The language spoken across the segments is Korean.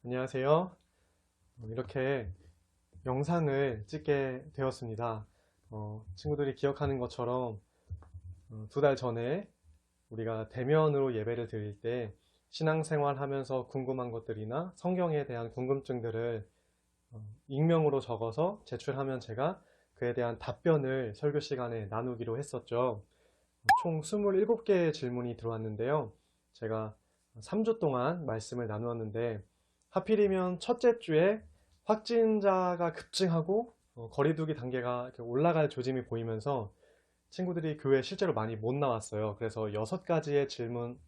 안녕하세요. 이렇게 영상을 찍게 되었습니다. 친구들이 기억하는 것처럼 2달 전에 우리가 대면으로 예배를 드릴 때 신앙생활 하면서 궁금한 것들이나 성경에 대한 궁금증들을 익명으로 적어서 제출하면 제가 그에 대한 답변을 설교 시간에 나누기로 했었죠. 총 27개의 질문이 들어왔는데요. 제가 3주 동안 말씀을 나누었는데 하필이면 첫째 주에 확진자가 급증하고 거리두기 단계가 이렇게 올라갈 조짐이 보이면서 친구들이 교회에 실제로 많이 못 나왔어요. 그래서 6가지의 질문을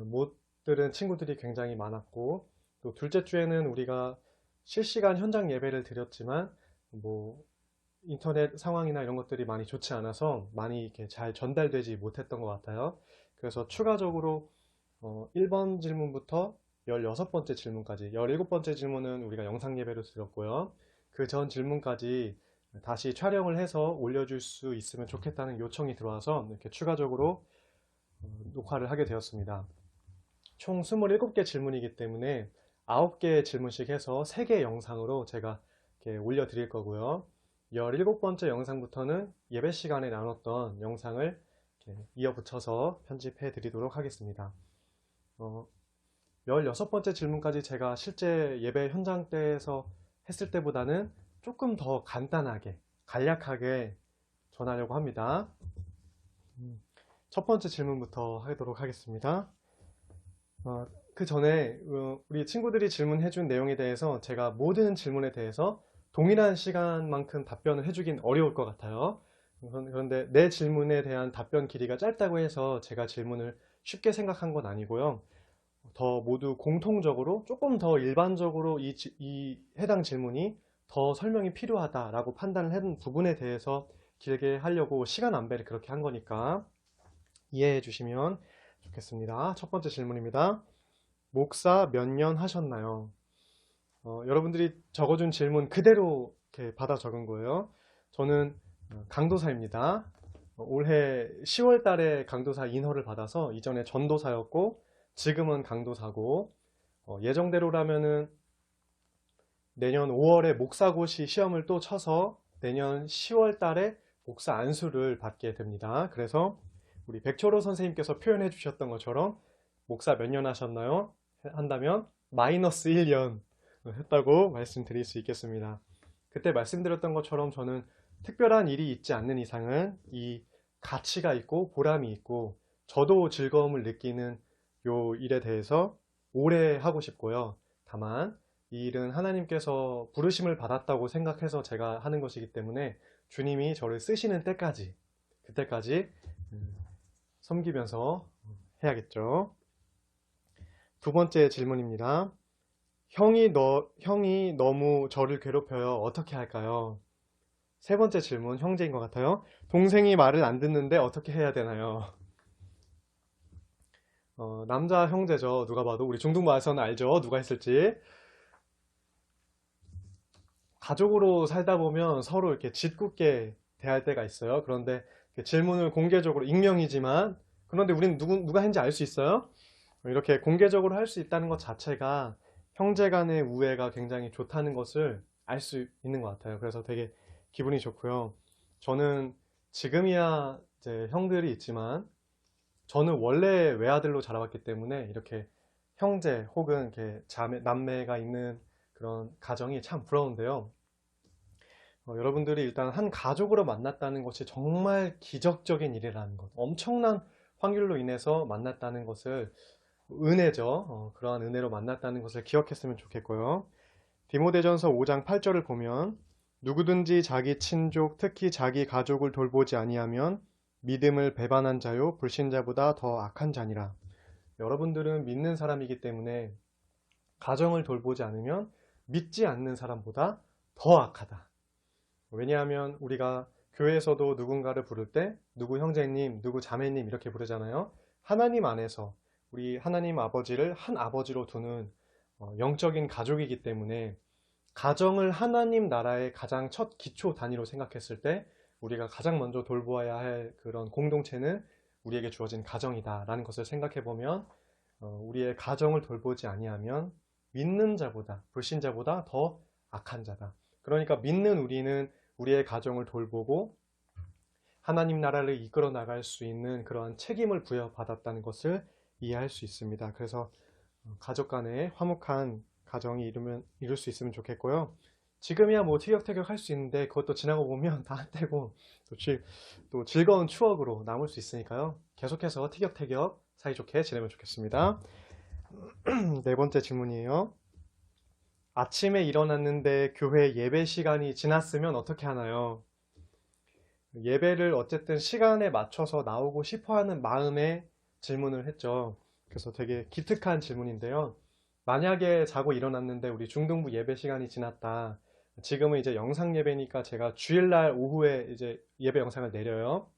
못 들은 친구들이 굉장히 많았고, 또 둘째 주에는 우리가 실시간 현장 예배를 드렸지만 뭐 인터넷 상황이나 이런 것들이 많이 좋지 않아서 많이 이렇게 잘 전달되지 못했던 것 같아요. 그래서 추가적으로 1번 질문부터 16번째 질문까지, 17번째 질문은 우리가 영상 예배로 드렸고요. 그 전 질문까지 다시 촬영을 해서 올려줄 수 있으면 좋겠다는 요청이 들어와서 이렇게 추가적으로 녹화를 하게 되었습니다. 총 27개 질문이기 때문에 9개의 질문씩 해서 3개 영상으로 제가 이렇게 올려드릴 거고요. 17번째 영상부터는 예배 시간에 나눴던 영상을 이렇게 이어붙여서 편집해 드리도록 하겠습니다. 16번째 질문까지 제가 실제 예배 현장 때에서 했을 때보다는 조금 더 간단하게, 간략하게 전하려고 합니다. 첫 번째 질문부터 하도록 하겠습니다. 그 전에 우리 친구들이 질문해 준 내용에 대해서 제가 모든 질문에 대해서 동일한 시간만큼 답변을 해주긴 어려울 것 같아요. 그런데 내 질문에 대한 답변 길이가 짧다고 해서 제가 질문을 쉽게 생각한 건 아니고요. 더 모두 공통적으로 조금 더 일반적으로 이 해당 질문이 더 설명이 필요하다라고 판단을 한 부분에 대해서 길게 하려고 시간 안배를 그렇게 한 거니까 이해해 주시면 좋겠습니다. 첫 번째 질문입니다. 목사 몇 년 하셨나요? 여러분들이 적어준 질문 그대로 이렇게 받아 적은 거예요. 저는 강도사입니다. 올해 10월 달에 강도사 인허를 받아서 이전에 전도사였고 지금은 강도사고 예정대로라면은 내년 5월에 목사고시 시험을 또 쳐서 내년 10월 달에 목사 안수를 받게 됩니다. 그래서 우리 백초로 선생님께서 표현해 주셨던 것처럼 목사 몇 년 하셨나요? 한다면 마이너스 1년 했다고 말씀드릴 수 있겠습니다. 그때 말씀드렸던 것처럼 저는 특별한 일이 있지 않는 이상은 이 가치가 있고 보람이 있고 저도 즐거움을 느끼는 요 일에 대해서 오래 하고 싶고요. 다만 이 일은 하나님께서 부르심을 받았다고 생각해서 제가 하는 것이기 때문에 주님이 저를 쓰시는 때까지, 그때까지 섬기면서 해야겠죠. 두 번째 질문입니다. 형이 너무 저를 괴롭혀요. 어떻게 할까요? 세 번째 질문, 형제인 것 같아요. 동생이 말을 안 듣는데 어떻게 해야 되나요? 남자 형제죠. 누가 봐도 우리 중등부에서는 알죠. 누가 했을지. 가족으로 살다 보면 서로 이렇게 짓궂게 대할 때가 있어요. 그런데 질문을 공개적으로 익명이지만 그런데 우리는 누가 했는지 알 수 있어요? 이렇게 공개적으로 할 수 있다는 것 자체가 형제 간의 우애가 굉장히 좋다는 것을 알 수 있는 것 같아요. 그래서 되게 기분이 좋고요. 저는 지금이야 이제 형들이 있지만 저는 원래 외아들로 자라왔기 때문에 이렇게 형제 혹은 이렇게 자매, 남매가 있는 그런 가정이 참 부러운데요. 여러분들이 일단 한 가족으로 만났다는 것이 정말 기적적인 일이라는 것, 엄청난 확률로 인해서 만났다는 것을 은혜죠. 그러한 은혜로 만났다는 것을 기억했으면 좋겠고요. 디모데전서 5장 8절을 보면 누구든지 자기 친족, 특히 자기 가족을 돌보지 아니하면 믿음을 배반한 자요 불신자보다 더 악한 자니라. 여러분들은 믿는 사람이기 때문에 가정을 돌보지 않으면 믿지 않는 사람보다 더 악하다. 왜냐하면 우리가 교회에서도 누군가를 부를 때 누구 형제님, 누구 자매님 이렇게 부르잖아요. 하나님 안에서 우리 하나님 아버지를 한 아버지로 두는 영적인 가족이기 때문에 가정을 하나님 나라의 가장 첫 기초 단위로 생각했을 때 우리가 가장 먼저 돌보아야 할 그런 공동체는 우리에게 주어진 가정이다라는 것을 생각해 보면 우리의 가정을 돌보지 아니하면 믿는 자보다, 불신자보다 더 악한 자다. 그러니까 믿는 우리는 우리의 가정을 돌보고 하나님 나라를 이끌어 나갈 수 있는 그러한 책임을 부여받았다는 것을 이해할 수 있습니다. 그래서 가족 간에 화목한 가정이 이룰 수 있으면 좋겠고요. 지금이야 뭐 티격태격 할 수 있는데 그것도 지나고 보면 다 한때고 또 즐거운 추억으로 남을 수 있으니까요. 계속해서 티격태격 사이좋게 지내면 좋겠습니다. 네 번째 질문이에요. 아침에 일어났는데 교회 예배 시간이 지났으면 어떻게 하나요? 예배를 어쨌든 시간에 맞춰서 나오고 싶어 하는 마음에 질문을 했죠. 그래서 되게 기특한 질문인데요. 만약에 자고 일어났는데 우리 중등부 예배 시간이 지났다. 지금은 이제 영상 예배니까 제가 주일날 오후에 이제 예배 영상을 내려요.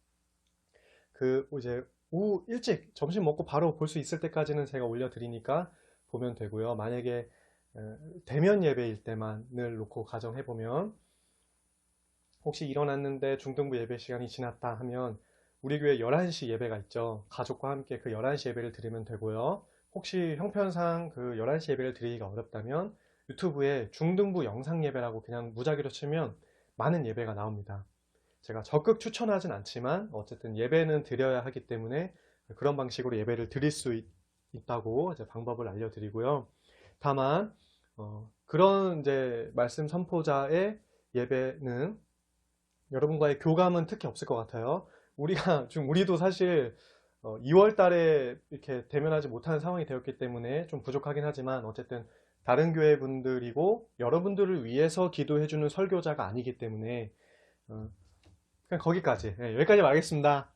그 이제 오후 일찍 점심 먹고 바로 볼 수 있을 때까지는 제가 올려드리니까 보면 되고요. 만약에 대면 예배일 때만을 놓고 가정해보면 혹시 일어났는데 중등부 예배 시간이 지났다 하면 우리 교회 11시 예배가 있죠. 가족과 함께 그 11시 예배를 드리면 되고요. 혹시 형편상 그 11시 예배를 드리기가 어렵다면 유튜브에 중등부 영상 예배라고 그냥 무작위로 치면 많은 예배가 나옵니다. 제가 적극 추천하진 않지만 어쨌든 예배는 드려야 하기 때문에 그런 방식으로 예배를 드릴 수 있다고 이제 방법을 알려드리고요. 다만 그런 이제 말씀 선포자의 예배는 여러분과의 교감은 특히 없을 것 같아요. 우리도 사실 2월 달에 이렇게 대면하지 못하는 상황이 되었기 때문에 좀 부족하긴 하지만 어쨌든 다른 교회 분들이고 여러분들을 위해서 기도해주는 설교자가 아니기 때문에 그냥 거기까지. 여기까지 말하겠습니다.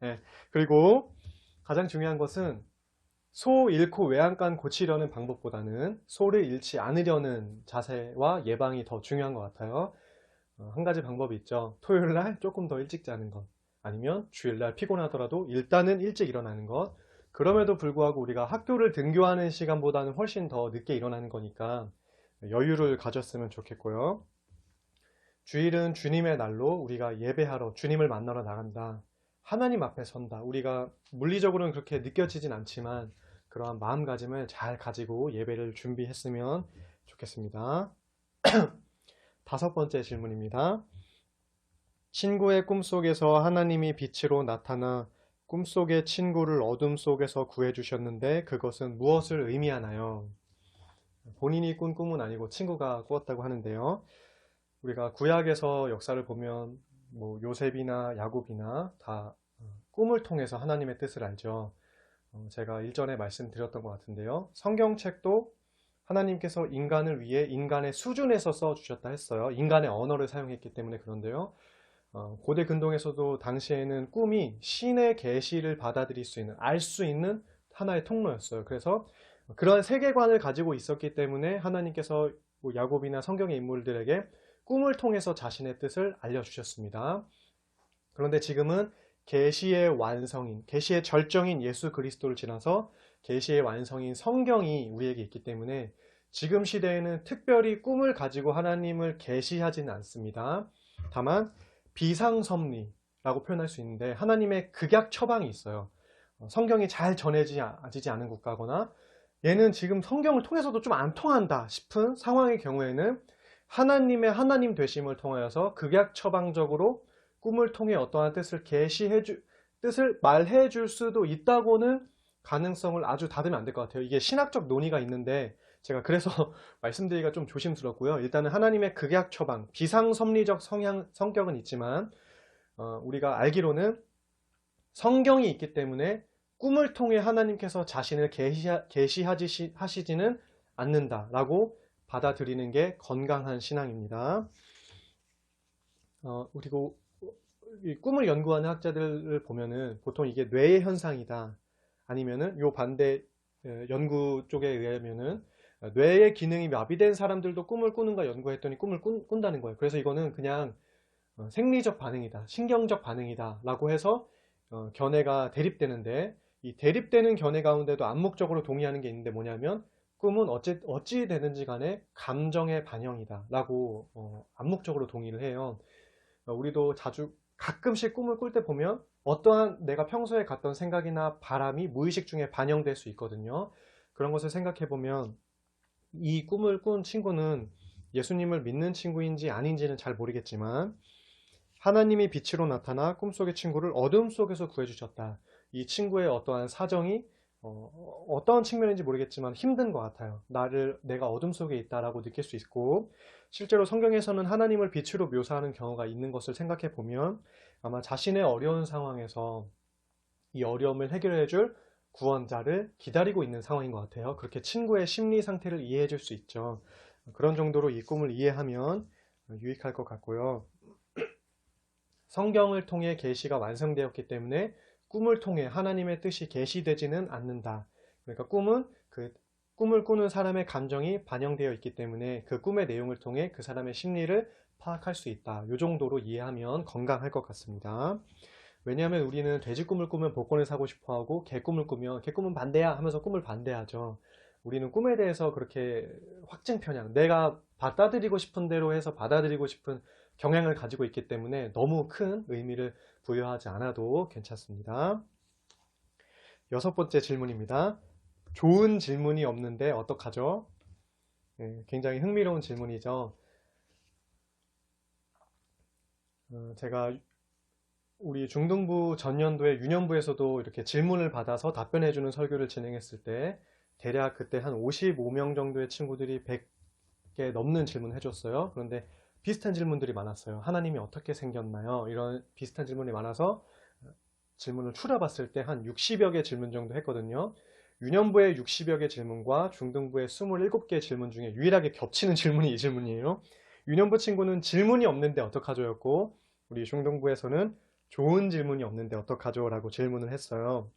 그리고 가장 중요한 것은 소 잃고 외양간 고치려는 방법보다는 소를 잃지 않으려는 자세와 예방이 더 중요한 것 같아요. 한 가지 방법이 있죠. 토요일날 조금 더 일찍 자는 것, 아니면 주일날 피곤하더라도 일단은 일찍 일어나는 것. 그럼에도 불구하고 우리가 학교를 등교하는 시간보다는 훨씬 더 늦게 일어나는 거니까 여유를 가졌으면 좋겠고요. 주일은 주님의 날로 우리가 예배하러 주님을 만나러 나간다. 하나님 앞에 선다. 우리가 물리적으로는 그렇게 느껴지진 않지만 그러한 마음가짐을 잘 가지고 예배를 준비했으면 좋겠습니다. 다섯 번째 질문입니다. 친구의 꿈속에서 하나님이 빛으로 나타나 꿈속의 친구를 어둠 속에서 구해주셨는데 그것은 무엇을 의미하나요? 본인이 꾼 꿈은 아니고 친구가 꾸었다고 하는데요. 우리가 구약에서 역사를 보면 뭐 요셉이나 야곱이나 다 꿈을 통해서 하나님의 뜻을 알죠. 제가 일전에 말씀드렸던 것 같은데요. 성경책도 하나님께서 인간을 위해 인간의 수준에서 써주셨다 했어요. 인간의 언어를 사용했기 때문에 그런데요. 고대 근동에서도 당시에는 꿈이 신의 계시를 받아들일 수 있는, 알 수 있는 하나의 통로였어요. 그래서 그런 세계관을 가지고 있었기 때문에 하나님께서 뭐 야곱이나 성경의 인물들에게 꿈을 통해서 자신의 뜻을 알려주셨습니다. 그런데 지금은 계시의 완성인, 계시의 절정인 예수 그리스도를 지나서 계시의 완성인 성경이 우리에게 있기 때문에 지금 시대에는 특별히 꿈을 가지고 하나님을 계시하지는 않습니다. 다만 비상섭리라고 표현할 수 있는데 하나님의 극약 처방이 있어요. 성경이 잘 전해지지 않은 국가거나 얘는 지금 성경을 통해서도 좀 안 통한다 싶은 상황의 경우에는 하나님의 하나님 되심을 통하여서 극약 처방적으로 꿈을 통해 어떠한 뜻을 말해 줄 수도 있다고는 가능성을 아주 닫으면 안 될 것 같아요. 이게 신학적 논의가 있는데 제가 그래서 말씀드리기가 좀 조심스럽고요. 일단은 하나님의 극약 처방, 비상섭리적 성격은 있지만 우리가 알기로는 성경이 있기 때문에 꿈을 통해 하나님께서 자신을 계시하시지는 않는다라고 받아들이는 게 건강한 신앙입니다. 그리고 이 꿈을 연구하는 학자들을 보면은 보통 이게 뇌의 현상이다. 아니면은 요 반대 연구 쪽에 의하면은 뇌의 기능이 마비된 사람들도 꿈을 꾸는가 연구했더니 꿈을 꾼다는 거예요. 그래서 이거는 그냥 생리적 반응이다, 신경적 반응이다 라고 해서 견해가 대립되는데 이 대립되는 견해 가운데도 암묵적으로 동의하는 게 있는데 뭐냐면 꿈은 어찌 되는지 간에 감정의 반영이다 라고 암묵적으로 동의를 해요. 우리도 자주 가끔씩 꿈을 꿀 때 보면 어떠한 내가 평소에 갖던 생각이나 바람이 무의식 중에 반영될 수 있거든요. 그런 것을 생각해 보면 이 꿈을 꾼 친구는 예수님을 믿는 친구인지 아닌지는 잘 모르겠지만 하나님이 빛으로 나타나 꿈속의 친구를 어둠 속에서 구해주셨다. 이 친구의 어떠한 사정이 어떤 측면인지 모르겠지만 힘든 것 같아요. 내가 어둠 속에 있다라고 느낄 수 있고, 실제로 성경에서는 하나님을 빛으로 묘사하는 경우가 있는 것을 생각해 보면 아마 자신의 어려운 상황에서 이 어려움을 해결해 줄 구원자를 기다리고 있는 상황인 것 같아요. 그렇게 친구의 심리 상태를 이해해 줄 수 있죠. 그런 정도로 이 꿈을 이해하면 유익할 것 같고요. 성경을 통해 계시가 완성되었기 때문에 꿈을 통해 하나님의 뜻이 계시되지는 않는다. 그러니까 꿈은 그 꿈을 꾸는 사람의 감정이 반영되어 있기 때문에 그 꿈의 내용을 통해 그 사람의 심리를 파악할 수 있다. 이 정도로 이해하면 건강할 것 같습니다. 왜냐하면 우리는 돼지 꿈을 꾸면 복권을 사고 싶어 하고 개 꿈을 꾸면 개 꿈은 반대야 하면서 꿈을 반대하죠. 우리는 꿈에 대해서 그렇게 확증 편향, 내가 받아들이고 싶은 대로 해서 받아들이고 싶은 경향을 가지고 있기 때문에 너무 큰 의미를 부여하지 않아도 괜찮습니다. 6번째 질문입니다. 좋은 질문이 없는데 어떡하죠? 굉장히 흥미로운 질문이죠. 제가 우리 중등부 전년도에 유년부에서도 이렇게 질문을 받아서 답변해주는 설교를 진행했을 때 대략 그때 한 55명 정도의 친구들이 100개 넘는 질문을 해줬어요. 그런데 비슷한 질문들이 많았어요. 하나님이 어떻게 생겼나요? 이런 비슷한 질문이 많아서 질문을 추려봤을 때 한 60여 개 질문 정도 했거든요. 유년부의 60여 개 질문과 중등부의 27개 질문 중에 유일하게 겹치는 질문이 이 질문이에요. 유년부 친구는 질문이 없는데 어떡하죠? 였고 우리 중등부에서는 좋은 질문이 없는데 어떡하죠? 라고 질문을 했어요.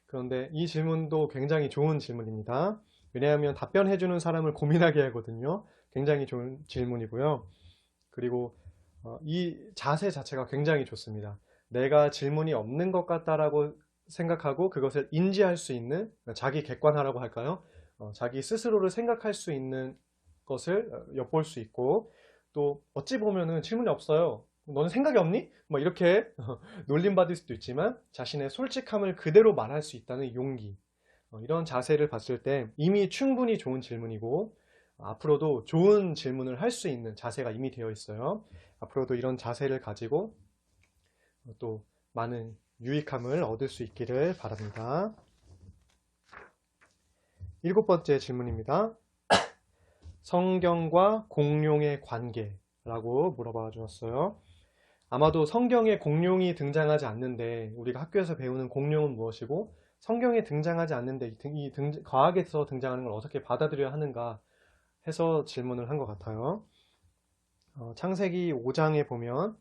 그런데 이 질문도 굉장히 좋은 질문입니다. 왜냐하면 답변해주는 사람을 고민하게 하거든요. 굉장히 좋은 질문이고요. 그리고 이 자세 자체가 굉장히 좋습니다. 내가 질문이 없는 것 같다라고 생각하고 그것을 인지할 수 있는, 자기 객관화라고 할까요? 자기 스스로를 생각할 수 있는 것을 엿볼 수 있고, 또 어찌 보면은 질문이 없어요. 너는 생각이 없니? 뭐 이렇게 놀림받을 수도 있지만 자신의 솔직함을 그대로 말할 수 있다는 용기, 이런 자세를 봤을 때 이미 충분히 좋은 질문이고 앞으로도 좋은 질문을 할 수 있는 자세가 이미 되어 있어요. 앞으로도 이런 자세를 가지고 또 많은 유익함을 얻을 수 있기를 바랍니다. 7번째 질문입니다. 성경과 공룡의 관계라고 물어봐 주셨어요. 아마도 성경에 공룡이 등장하지 않는데 우리가 학교에서 배우는 공룡은 무엇이고 성경에 등장하지 않는데 과학에서 등장하는 걸 어떻게 받아들여야 하는가 해서 질문을 한 것 같아요. 창세기 5장에 보면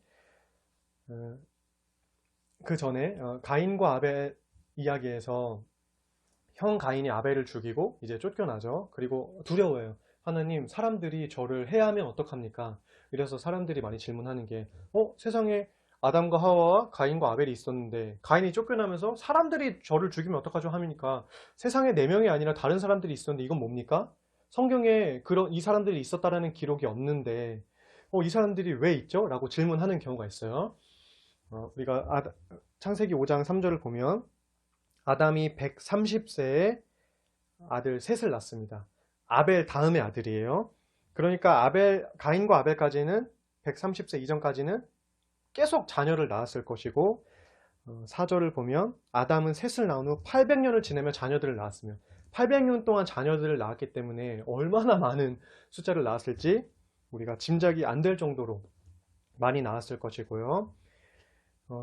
그 전에 가인과 아벨 이야기에서 형 가인이 아벨을 죽이고 이제 쫓겨나죠. 그리고 두려워해요. 하나님, 사람들이 저를 해하면 어떡합니까? 이래서 사람들이 많이 질문하는 게 세상에 아담과 하와와 가인과 아벨이 있었는데 가인이 쫓겨나면서 사람들이 저를 죽이면 어떡하죠? 하니까 세상에 4명이 아니라 다른 사람들이 있었는데 이건 뭡니까? 성경에 이 사람들이 있었다라는 기록이 없는데 이 사람들이 왜 있죠? 라고 질문하는 경우가 있어요. 우리가 창세기 5장 3절을 보면 아담이 130세에 아들 셋을 낳습니다. 아벨 다음의 아들이에요. 그러니까 가인과 아벨까지는 130세 이전까지는 계속 자녀를 낳았을 것이고 4절을 보면 아담은 셋을 낳은 후 800년을 지내며 자녀들을 낳았으며 800년 동안 자녀들을 낳았기 때문에 얼마나 많은 숫자를 낳았을지 우리가 짐작이 안 될 정도로 많이 낳았을 것이고요.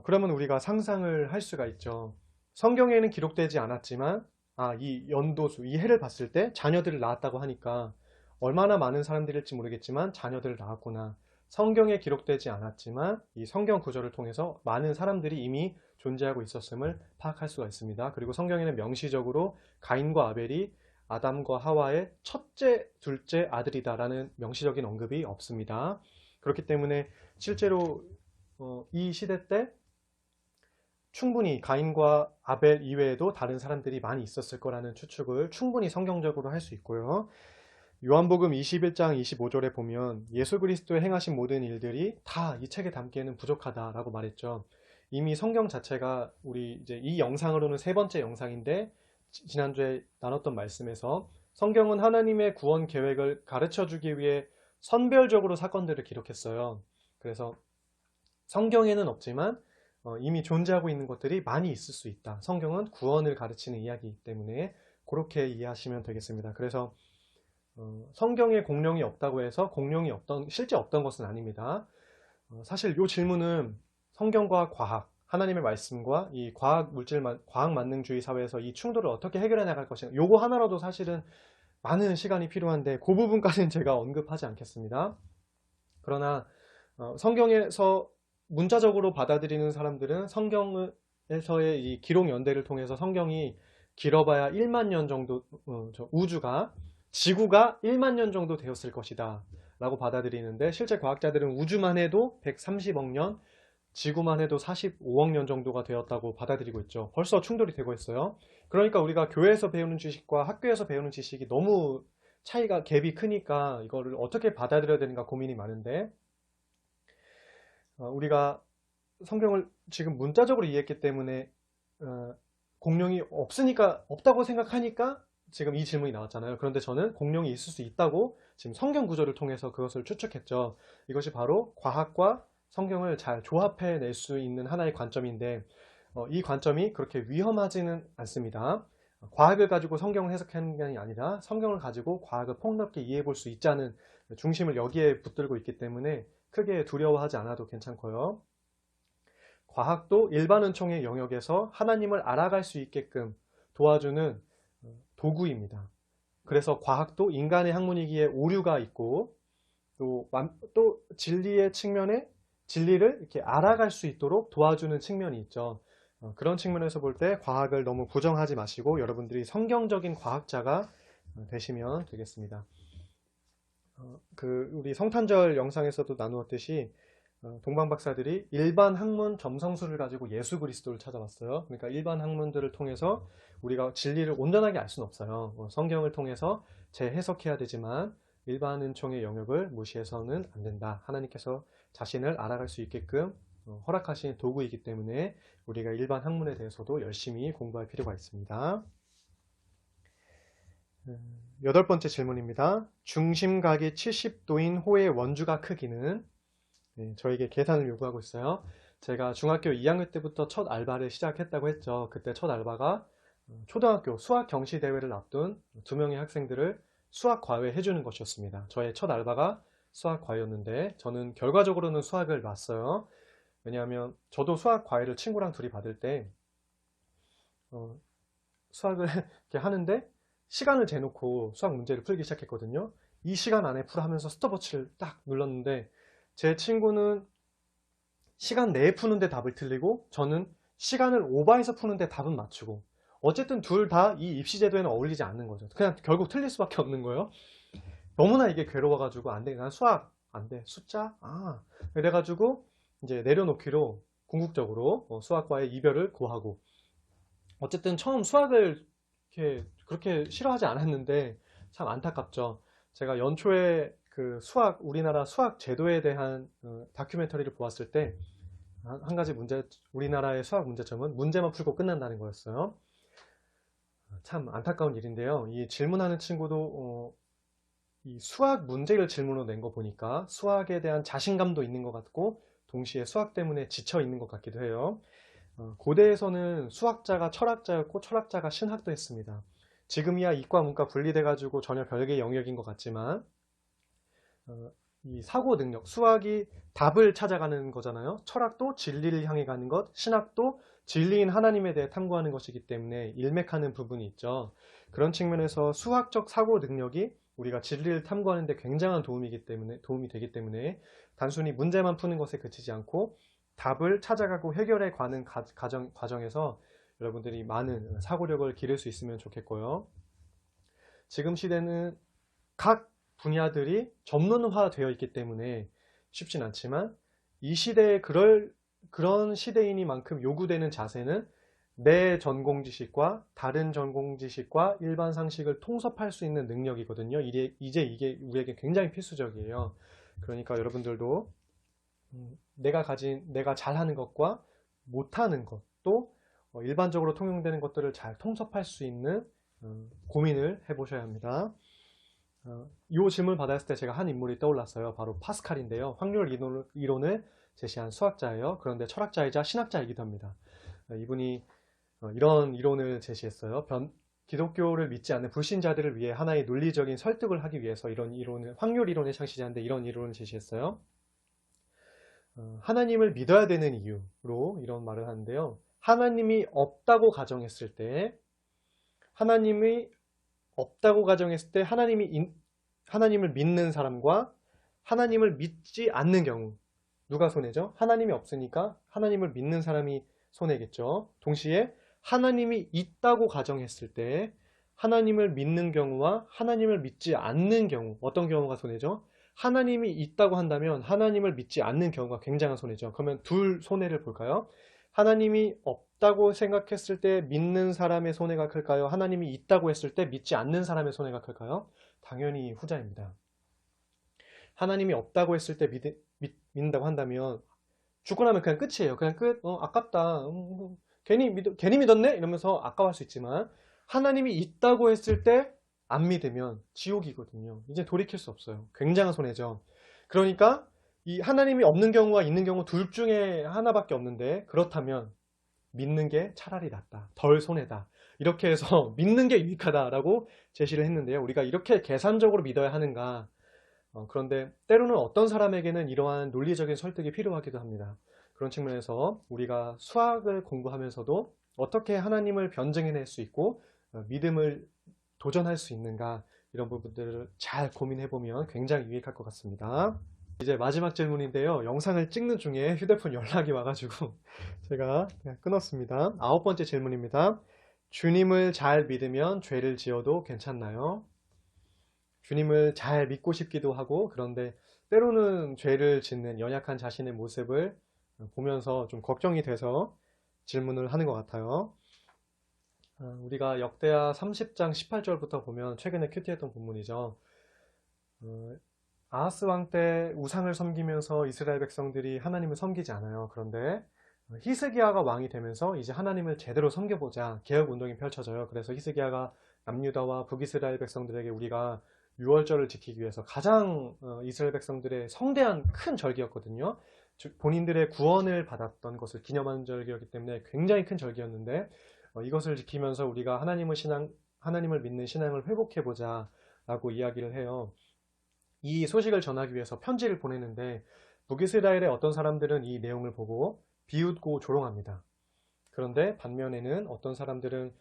그러면 우리가 상상을 할 수가 있죠. 성경에는 기록되지 않았지만 이 연도수, 이 해를 봤을 때 자녀들을 낳았다고 하니까 얼마나 많은 사람들일지 모르겠지만 자녀들을 낳았구나. 성경에 기록되지 않았지만 이 성경 구절을 통해서 많은 사람들이 이미 존재하고 있었음을 파악할 수가 있습니다. 그리고 성경에는 명시적으로 가인과 아벨이 아담과 하와의 첫째, 둘째 아들이다라는 명시적인 언급이 없습니다. 그렇기 때문에 실제로 이 시대 때 충분히 가인과 아벨 이외에도 다른 사람들이 많이 있었을 거라는 추측을 충분히 성경적으로 할 수 있고요. 요한복음 21장 25절에 보면 예수 그리스도의 행하신 모든 일들이 다 이 책에 담기에는 부족하다라고 말했죠. 이미 성경 자체가 우리 이제 이 영상으로는 3번째 영상인데 지난주에 나눴던 말씀에서 성경은 하나님의 구원 계획을 가르쳐 주기 위해 선별적으로 사건들을 기록했어요. 그래서 성경에는 없지만 이미 존재하고 있는 것들이 많이 있을 수 있다. 성경은 구원을 가르치는 이야기이기 때문에 그렇게 이해하시면 되겠습니다. 그래서 성경에 공룡이 없다고 해서 공룡이 실제 없던 것은 아닙니다. 사실 이 질문은 성경과 과학, 하나님의 말씀과 이 과학 만능주의 사회에서 이 충돌을 어떻게 해결해 나갈 것인가, 요거 하나라도 사실은 많은 시간이 필요한데 그 부분까지는 제가 언급하지 않겠습니다. 그러나 성경에서 문자적으로 받아들이는 사람들은 성경에서의 이 기록 연대를 통해서 성경이 길어봐야 1만 년 정도, 지구가 1만 년 정도 되었을 것이다 라고 받아들이는데, 실제 과학자들은 우주만 해도 130억 년, 지구만 해도 45억 년 정도가 되었다고 받아들이고 있죠. 벌써 충돌이 되고 있어요. 그러니까 우리가 교회에서 배우는 지식과 학교에서 배우는 지식이 너무 갭이 크니까 이거를 어떻게 받아들여야 되는가 고민이 많은데, 우리가 성경을 지금 문자적으로 이해했기 때문에 공룡이 없다고 생각하니까 지금 이 질문이 나왔잖아요. 그런데 저는 공룡이 있을 수 있다고 지금 성경 구조를 통해서 그것을 추측했죠. 이것이 바로 과학과 성경을 잘 조합해 낼 수 있는 하나의 관점인데, 이 관점이 그렇게 위험하지는 않습니다. 과학을 가지고 성경을 해석하는 게 아니라 성경을 가지고 과학을 폭넓게 이해해 볼 수 있자는 중심을 여기에 붙들고 있기 때문에 크게 두려워하지 않아도 괜찮고요. 과학도 일반 은총의 영역에서 하나님을 알아갈 수 있게끔 도와주는 도구입니다. 그래서 과학도 인간의 학문이기에 오류가 있고 또 진리의 측면에 진리를 이렇게 알아갈 수 있도록 도와주는 측면이 있죠. 그런 측면에서 볼 때 과학을 너무 부정하지 마시고 여러분들이 성경적인 과학자가 되시면 되겠습니다. 우리 성탄절 영상에서도 나누었듯이 동방 박사들이 일반 학문 점성술을 가지고 예수 그리스도를 찾아왔어요. 그러니까 일반 학문들을 통해서 우리가 진리를 온전하게 알 수는 없어요. 성경을 통해서 재해석해야 되지만 일반 은총의 영역을 무시해서는 안 된다. 하나님께서 자신을 알아갈 수 있게끔 허락하신 도구이기 때문에 우리가 일반 학문에 대해서도 열심히 공부할 필요가 있습니다. 8번째 질문입니다. 중심각이 70도인 호의 원주각 크기는? 저에게 계산을 요구하고 있어요. 제가 중학교 2학년 때부터 첫 알바를 시작했다고 했죠. 그때 첫 알바가 초등학교 수학 경시 대회를 앞둔 2명의 학생들을 수학 과외 해주는 것이었습니다. 저의 첫 알바가 수학 과외였는데 저는 결과적으로는 수학을 놨어요. 왜냐하면 저도 수학 과외를 친구랑 둘이 받을 때 수학을 이렇게 하는데 시간을 재놓고 수학 문제를 풀기 시작했거든요. 이 시간 안에 풀어 하면서 스톱워치를 딱 눌렀는데 제 친구는 시간 내에 푸는데 답을 틀리고 저는 시간을 오버해서 푸는데 답은 맞추고, 어쨌든 둘 다 이 입시제도에는 어울리지 않는 거죠. 그냥 결국 틀릴 수밖에 없는 거예요. 너무나 이게 괴로워가지고 안 돼. 난 수학 안 돼. 숫자? 그래가지고 이제 내려놓기로 궁극적으로 수학과의 이별을 고하고, 어쨌든 처음 수학을 그렇게 싫어하지 않았는데 참 안타깝죠. 제가 연초에 우리나라 수학 제도에 대한 다큐멘터리를 보았을 때 한 가지 우리나라의 수학 문제점은 문제만 풀고 끝난다는 거였어요. 참 안타까운 일인데요. 이 질문하는 친구도 이 수학 문제를 질문으로 낸 거 보니까 수학에 대한 자신감도 있는 것 같고 동시에 수학 때문에 지쳐 있는 것 같기도 해요. 고대에서는 수학자가 철학자였고 철학자가 신학도 했습니다. 지금이야 이과 문과 분리돼 가지고 전혀 별개의 영역인 것 같지만 이 사고 능력, 수학이 답을 찾아가는 거잖아요. 철학도 진리를 향해 가는 것, 신학도 진리인 하나님에 대해 탐구하는 것이기 때문에 일맥하는 부분이 있죠. 그런 측면에서 수학적 사고 능력이 우리가 진리를 탐구하는 데 굉장한 도움이 되기 때문에 단순히 문제만 푸는 것에 그치지 않고 답을 찾아가고 해결해 가는 과정에서 여러분들이 많은 사고력을 기를 수 있으면 좋겠고요. 지금 시대는 각 분야들이 전문화되어 있기 때문에 쉽진 않지만 이 시대에 그런 시대이니만큼 요구되는 자세는 내 전공 지식과 다른 전공 지식과 일반 상식을 통섭할 수 있는 능력이거든요. 이제 이게 우리에게 굉장히 필수적이에요. 그러니까 여러분들도 내가 잘하는 것과 못하는 것, 또 일반적으로 통용되는 것들을 잘 통섭할 수 있는 고민을 해보셔야 합니다. 이 질문을 받았을 때 제가 한 인물이 떠올랐어요. 바로 파스칼인데요. 확률 이론을 제시한 수학자예요. 그런데 철학자이자 신학자이기도 합니다. 이분이 이런 이론을 제시했어요. 기독교를 믿지 않는 불신자들을 위해 하나의 논리적인 설득을 하기 위해서 이런 이론을, 확률 이론을 창시자인데 이런 이론을 제시했어요. 하나님을 믿어야 되는 이유로 이런 말을 하는데요. 하나님이 없다고 가정했을 때, 하나님을 믿는 사람과 하나님을 믿지 않는 경우, 누가 손해죠? 하나님이 없으니까 하나님을 믿는 사람이 손해겠죠. 동시에 하나님이 있다고 가정했을 때 하나님을 믿는 경우와 하나님을 믿지 않는 경우, 어떤 경우가 손해죠? 하나님이 있다고 한다면 하나님을 믿지 않는 경우가 굉장한 손해죠. 그러면 둘 손해를 볼까요? 하나님이 없다고 생각했을 때 믿는 사람의 손해가 클까요? 하나님이 있다고 했을 때 믿지 않는 사람의 손해가 클까요? 당연히 후자입니다. 하나님이 없다고 했을 때 믿는다고 한다면 죽고 나면 그냥 끝이에요. 그냥 끝. 아깝다. 괜히 믿었네? 이러면서 아까워할 수 있지만 하나님이 있다고 했을 때 안 믿으면 지옥이거든요. 이제 돌이킬 수 없어요. 굉장한 손해죠. 그러니까 이 하나님이 없는 경우와 있는 경우 둘 중에 하나밖에 없는데 그렇다면 믿는 게 차라리 낫다. 덜 손해다. 이렇게 해서 믿는 게 유익하다라고 제시를 했는데요. 우리가 이렇게 계산적으로 믿어야 하는가? 그런데 때로는 어떤 사람에게는 이러한 논리적인 설득이 필요하기도 합니다. 그런 측면에서 우리가 수학을 공부하면서도 어떻게 하나님을 변증해낼 수 있고 믿음을 도전할 수 있는가, 이런 부분들을 잘 고민해보면 굉장히 유익할 것 같습니다. 이제 마지막 질문인데요. 영상을 찍는 중에 휴대폰 연락이 와가지고 제가 그냥 끊었습니다. 9번째 질문입니다. 주님을 잘 믿으면 죄를 지어도 괜찮나요? 주님을 잘 믿고 싶기도 하고, 그런데 때로는 죄를 짓는 연약한 자신의 모습을 보면서 좀 걱정이 돼서 질문을 하는 것 같아요. 우리가 역대하 30장 18절부터 보면 최근에 큐티했던 본문이죠. 아하스 왕 때 우상을 섬기면서 이스라엘 백성들이 하나님을 섬기지 않아요. 그런데 히스기야가 왕이 되면서 이제 하나님을 제대로 섬겨보자 개혁 운동이 펼쳐져요. 그래서 히스기야가 남유다와 북이스라엘 백성들에게 우리가 유월절을 지키기 위해서 가장 이스라엘 백성들의 성대한 큰 절기였거든요. 본인들의 구원을 받았던 것을 기념하는 절기였기 때문에 굉장히 큰 절기였는데 이것을 지키면서 우리가 하나님을 믿는 신앙을 회복해보자 라고 이야기를 해요. 이 소식을 전하기 위해서 편지를 보내는데 북이스라엘의 어떤 사람들은 이 내용을 보고 비웃고 조롱합니다. 그런데 반면에는 어떤 사람들은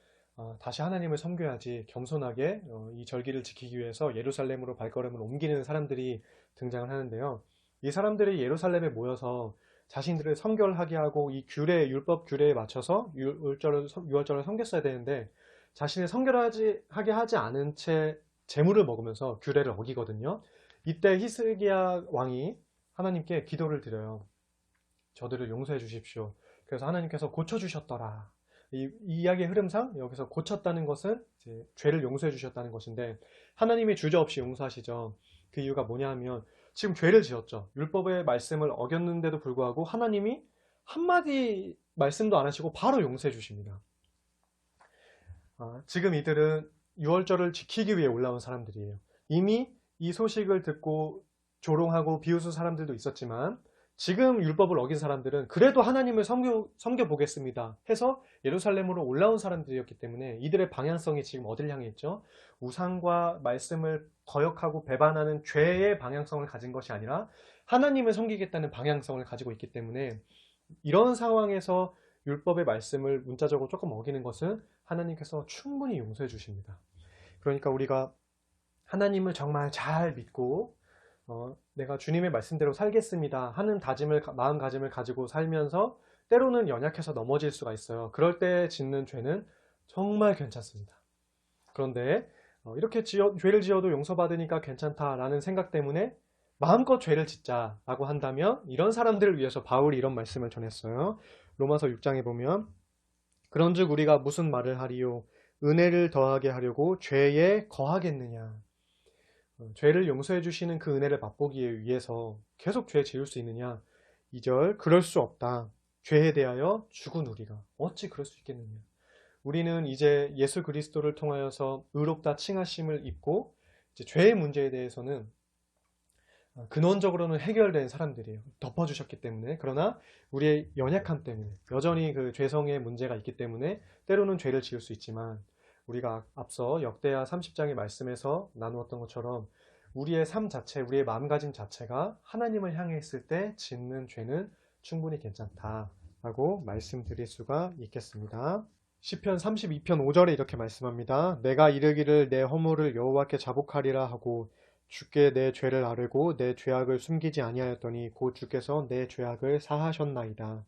다시 하나님을 섬겨야지 겸손하게 이 절기를 지키기 위해서 예루살렘으로 발걸음을 옮기는 사람들이 등장을 하는데요. 이 사람들이 예루살렘에 모여서 자신들을 성결하게 하고 이 율법 규례에 맞춰서 유월절을 섬겼어야 되는데 자신을 성결하게 하지 않은 채 재물을 먹으면서 규례를 어기거든요. 이때 히스기야 왕이 하나님께 기도를 드려요. 저들을 용서해 주십시오. 그래서 하나님께서 고쳐주셨더라. 이 이야기의 흐름상 여기서 고쳤다는 것은 이제 죄를 용서해 주셨다는 것인데 하나님이 주저없이 용서하시죠. 그 이유가 뭐냐 하면 지금 죄를 지었죠. 율법의 말씀을 어겼는데도 불구하고 하나님이 한마디 말씀도 안 하시고 바로 용서해 주십니다. 지금 이들은 유월절을 지키기 위해 올라온 사람들이에요. 이미 이 소식을 듣고 조롱하고 비웃은 사람들도 있었지만 지금 율법을 어긴 사람들은 그래도 하나님을 섬겨보겠습니다 해서 예루살렘으로 올라온 사람들이었기 때문에 이들의 방향성이 지금 어딜 향해 있죠? 우상과 말씀을 거역하고 배반하는 죄의 방향성을 가진 것이 아니라 하나님을 섬기겠다는 방향성을 가지고 있기 때문에 이런 상황에서 율법의 말씀을 문자적으로 조금 어기는 것은 하나님께서 충분히 용서해 주십니다. 그러니까 우리가 하나님을 정말 잘 믿고 내가 주님의 말씀대로 살겠습니다 하는 마음가짐을 가지고 살면서 때로는 연약해서 넘어질 수가 있어요. 그럴 때 짓는 죄는 정말 괜찮습니다. 그런데 이렇게 죄를 지어도 용서받으니까 괜찮다라는 생각 때문에 마음껏 죄를 짓자라고 한다면 이런 사람들을 위해서 바울이 이런 말씀을 전했어요. 로마서 6장에 보면 그런즉 우리가 무슨 말을 하리요? 은혜를 더하게 하려고 죄에 거하겠느냐? 죄를 용서해 주시는 그 은혜를 맛보기 위해서 계속 죄 지을 수 있느냐? 2절 그럴 수 없다. 죄에 대하여 죽은 우리가 어찌 그럴 수 있겠느냐? 우리는 이제 예수 그리스도를 통하여서 의롭다 칭하심을 입고 이제 죄의 문제에 대해서는 근원적으로는 해결된 사람들이에요. 덮어주셨기 때문에. 그러나 우리의 연약함 때문에 여전히 그 죄성의 문제가 있기 때문에 때로는 죄를 지을 수 있지만 우리가 앞서 역대하 30장의 말씀에서 나누었던 것처럼 우리의 삶 자체, 우리의 마음가짐 자체가 하나님을 향해 있을 때 짓는 죄는 충분히 괜찮다라고 말씀드릴 수가 있겠습니다. 시편 32편 5절에 이렇게 말씀합니다. 내가 이르기를 내 허물을 여호와께 자복하리라 하고 주께 내 죄를 아뢰고 내 죄악을 숨기지 아니하였더니 곧 주께서 내 죄악을 사하셨나이다.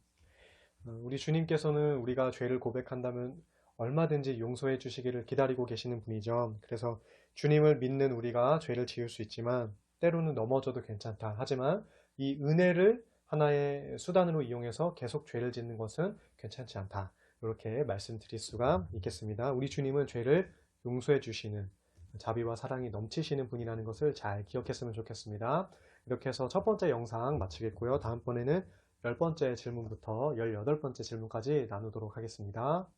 우리 주님께서는 우리가 죄를 고백한다면 얼마든지 용서해 주시기를 기다리고 계시는 분이죠. 그래서 주님을 믿는 우리가 죄를 지을 수 있지만 때로는 넘어져도 괜찮다. 하지만 이 은혜를 하나의 수단으로 이용해서 계속 죄를 짓는 것은 괜찮지 않다. 이렇게 말씀드릴 수가 있겠습니다. 우리 주님은 죄를 용서해 주시는 자비와 사랑이 넘치시는 분이라는 것을 잘 기억했으면 좋겠습니다. 이렇게 해서 첫 번째 영상 마치겠고요. 다음번에는 10번째 질문부터 18번째 질문까지 나누도록 하겠습니다.